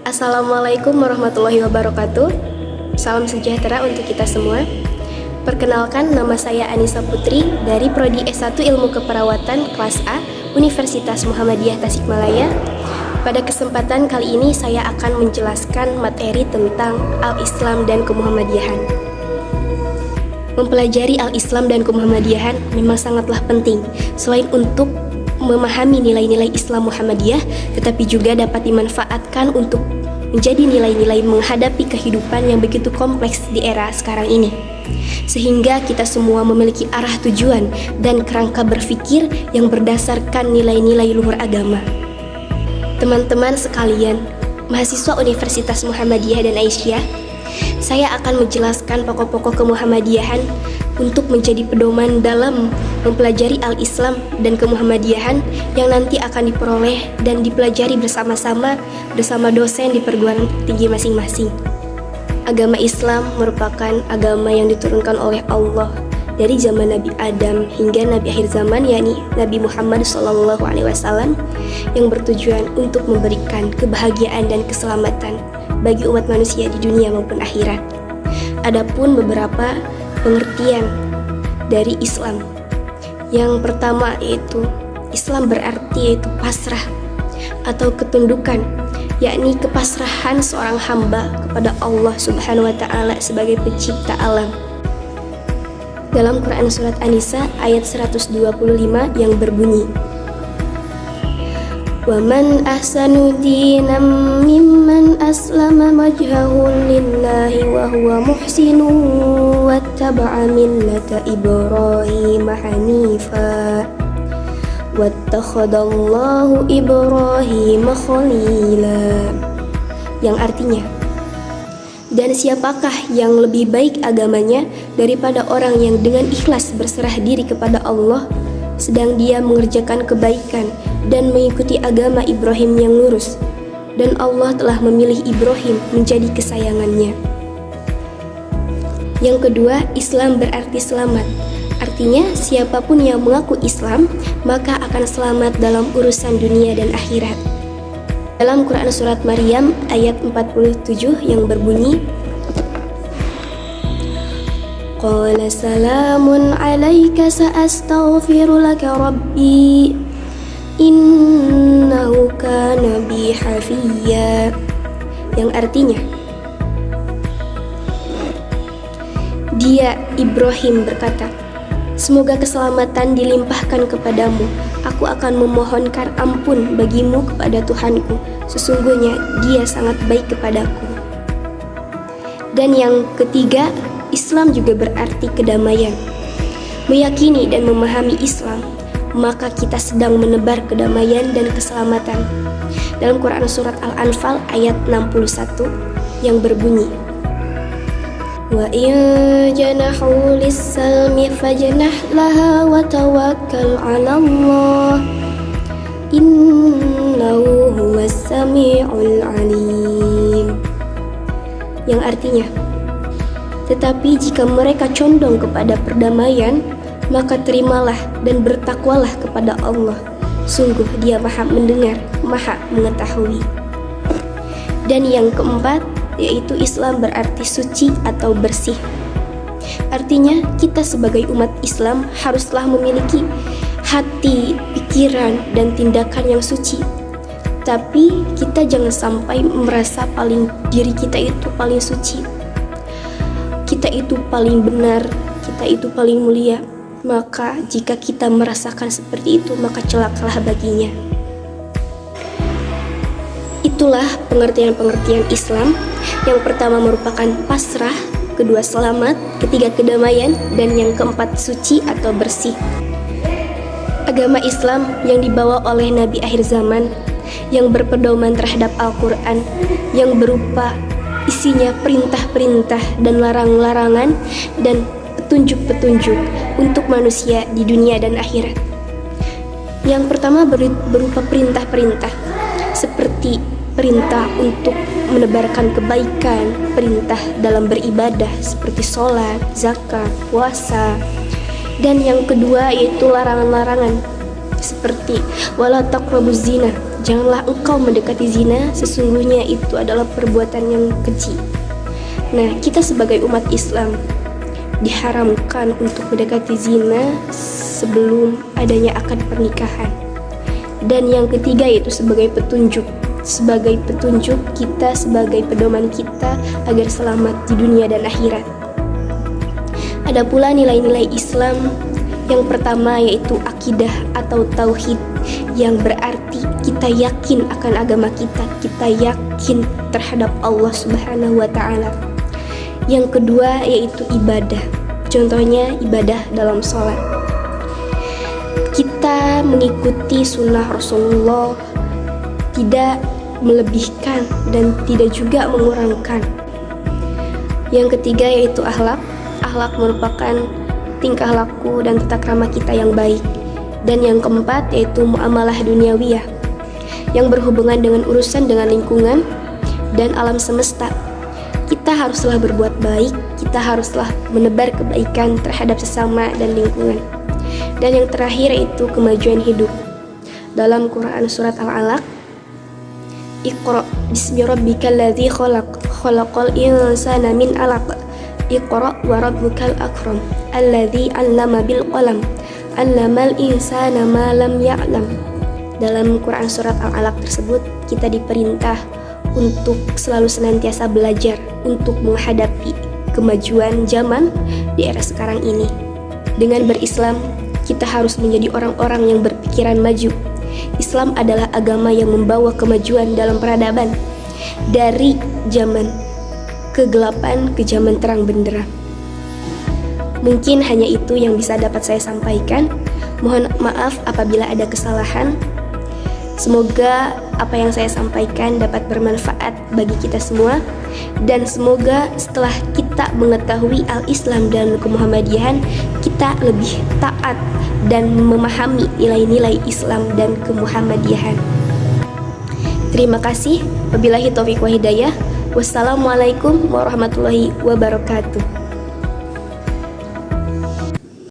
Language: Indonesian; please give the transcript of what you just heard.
Assalamualaikum warahmatullahi wabarakatuh. Salam sejahtera untuk kita semua. Perkenalkan, nama saya Anissa Putri dari Prodi S1 Ilmu Keperawatan kelas A Universitas Muhammadiyah Tasikmalaya. Pada kesempatan kali ini saya akan menjelaskan materi tentang Al-Islam dan Kemuhammadiyahan. Mempelajari Al-Islam dan Kemuhammadiyahan memang sangatlah penting, selain untuk memahami nilai-nilai Islam Muhammadiyah, tetapi juga dapat dimanfaatkan untuk menjadi nilai-nilai menghadapi kehidupan yang begitu kompleks di era sekarang ini. Sehingga kita semua memiliki arah tujuan dan kerangka berpikir yang berdasarkan nilai-nilai luhur agama. Teman-teman sekalian, mahasiswa Universitas Muhammadiyah dan Aisyah, saya akan menjelaskan pokok-pokok kemuhammadiyahan untuk menjadi pedoman dalam mempelajari Al-Islam dan Kemuhammadiyahan yang nanti akan diperoleh dan dipelajari bersama-sama bersama dosen di perguruan tinggi masing-masing. Agama Islam merupakan agama yang diturunkan oleh Allah dari zaman Nabi Adam hingga Nabi akhir zaman, yakni Nabi Muhammad SAW, yang bertujuan untuk memberikan kebahagiaan dan keselamatan bagi umat manusia di dunia maupun akhirat. Adapun beberapa pengertian dari Islam. Yang pertama yaitu Islam berarti yaitu pasrah atau ketundukan, yakni kepasrahan seorang hamba kepada Allah Subhanahu wa taala sebagai pencipta alam. Dalam Quran surat An-Nisa ayat 125 yang berbunyi, "Wa man ahsanu dinan mimman aslama wajhahu lillahi wa huwa muhsinun wattaba'a millata Ibrahim hanifa wattakhadallahu Ibrahim khalila." Yang artinya, dan siapakah yang lebih baik agamanya daripada orang yang dengan ikhlas berserah diri kepada Allah, sedang dia mengerjakan kebaikan dan mengikuti agama Ibrahim yang lurus, dan Allah telah memilih Ibrahim menjadi kesayangannya. Yang kedua, Islam berarti selamat. Artinya, siapapun yang mengaku Islam, maka akan selamat dalam urusan dunia dan akhirat. Dalam Quran surat Maryam ayat 47 yang berbunyi, "Qala salamun alaika sa'astaghfiru laka rabbi innahu kana bi hafiyya." Yang artinya, dia Ibrahim berkata, "Semoga keselamatan dilimpahkan kepadamu. Aku akan memohonkan ampun bagimu kepada Tuhanku. Sesungguhnya dia sangat baik kepadaku." Dan yang ketiga, Islam juga berarti kedamaian. Meyakini dan memahami Islam, maka kita sedang menebar kedamaian dan keselamatan. Dalam Quran surat Al-Anfal ayat 61 yang berbunyi, "Wa in janahu lis-salmi fajnah laha wa tawakkal 'ala Allah innahu huwas sami'ul 'alim." Yang artinya, tetapi jika mereka condong kepada perdamaian, maka terimalah dan bertakwalah kepada Allah. Sungguh dia maha mendengar, maha mengetahui. Dan yang keempat, yaitu Islam berarti suci atau bersih. Artinya, kita sebagai umat Islam haruslah memiliki hati, pikiran, dan tindakan yang suci. Tapi kita jangan sampai merasa diri kita itu paling suci, kita itu paling benar, kita itu paling mulia. Maka jika kita merasakan seperti itu, maka celakalah baginya. Itulah pengertian-pengertian Islam. Yang pertama merupakan pasrah, kedua selamat, ketiga kedamaian, dan yang keempat suci atau bersih. Agama Islam yang dibawa oleh Nabi akhir zaman, yang berpedoman terhadap Al-Quran, yang berupa isinya perintah-perintah dan larang-larangan dan petunjuk-petunjuk untuk manusia di dunia dan akhirat. Yang pertama berupa perintah-perintah, seperti perintah untuk menebarkan kebaikan, perintah dalam beribadah seperti sholat, zakat, puasa. Dan yang kedua yaitu larangan-larangan, seperti wala taqrabuz zina, Janganlah engkau mendekati zina, sesungguhnya itu adalah perbuatan yang keji. Nah, kita sebagai umat Islam diharamkan untuk mendekati zina sebelum adanya akad pernikahan. Dan yang ketiga yaitu sebagai petunjuk kita, sebagai pedoman kita agar selamat di dunia dan akhirat. Ada pula nilai-nilai Islam. Yang pertama yaitu akidah atau tauhid, yang berarti kita yakin akan agama kita yakin terhadap Allah Subhanahu wa Ta'ala. Yang kedua yaitu ibadah, contohnya ibadah dalam sholat. Kita mengikuti sunnah Rasulullah, tidak melebihkan dan tidak juga mengurangkan. Yang ketiga yaitu akhlak. Akhlak merupakan tingkah laku dan tata krama kita yang baik. Dan yang keempat yaitu muamalah duniawiyah, yang berhubungan dengan urusan dengan lingkungan dan alam semesta. Kita haruslah berbuat baik, kita haruslah menebar kebaikan terhadap sesama dan lingkungan. Dan yang terakhir yaitu kemajuan hidup. Dalam Quran surat Al-Alaq, Iqra bismi rabbikal ladzi khalaq, khalaqal insana min 'alaq. Iqra wa rabbukal akram, alladzi 'allama bil qalam, 'allamal insana ma lam ya'lam. Dalam Quran surat Al-Alaq tersebut, kita diperintah untuk selalu senantiasa belajar untuk menghadapi kemajuan zaman di era sekarang ini. Dengan berislam, kita harus menjadi orang-orang yang berpikiran maju. Islam adalah agama yang membawa kemajuan dalam peradaban dari zaman kegelapan ke zaman terang benderang. Mungkin hanya itu yang bisa dapat saya sampaikan. Mohon maaf apabila ada kesalahan. Semoga apa yang saya sampaikan dapat bermanfaat bagi kita semua, dan semoga setelah kita mengetahui Al-Islam dan Kemuhammadiyahan, kita lebih taat dan memahami nilai-nilai Islam dan Kemuhammadiyahan. Terima kasih. Wabillahi taufiq wa hidayah. Wassalamualaikum warahmatullahi wabarakatuh.